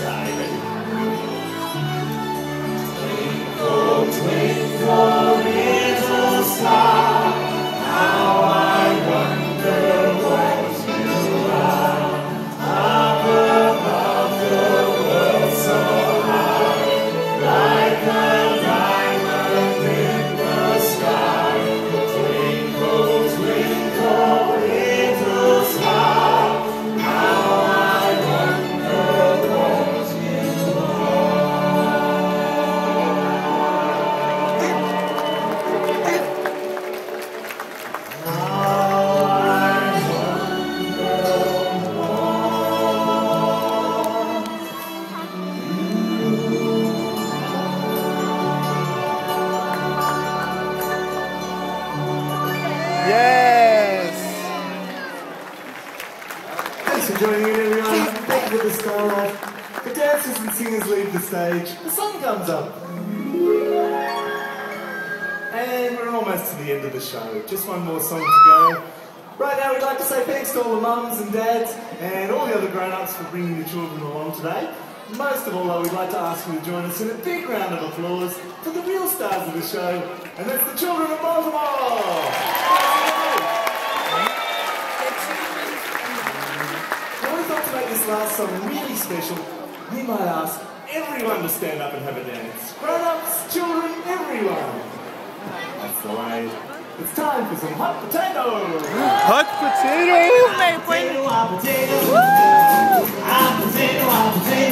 sky. Ready? Twinkle, twinkle, little star, how I wonder what you are. Up above the world so high, like a diamond in the sky. Twinkle, twinkle, little star, how I wonder what you are. Yes! Thanks for joining in, everyone. Thank you for the starlight. The dancers and singers leave the stage. The sun comes up. And we're almost to the end of the show. Just one more song to go. Right now, we'd like to say thanks to all the mums and dads and all the other grown-ups for bringing the children along today. Most of all, though, we'd like to ask you to join us in a big round of applause for the real stars of the show, and that's the children of Baltimore! Now, we thought to make this last song really special, we might ask everyone to stand up and have a dance. Grown-ups, children, everyone. That's the way. It's time for some hot potato! Hot potato! Hot potato, hot potato. Hot potato, hot potato.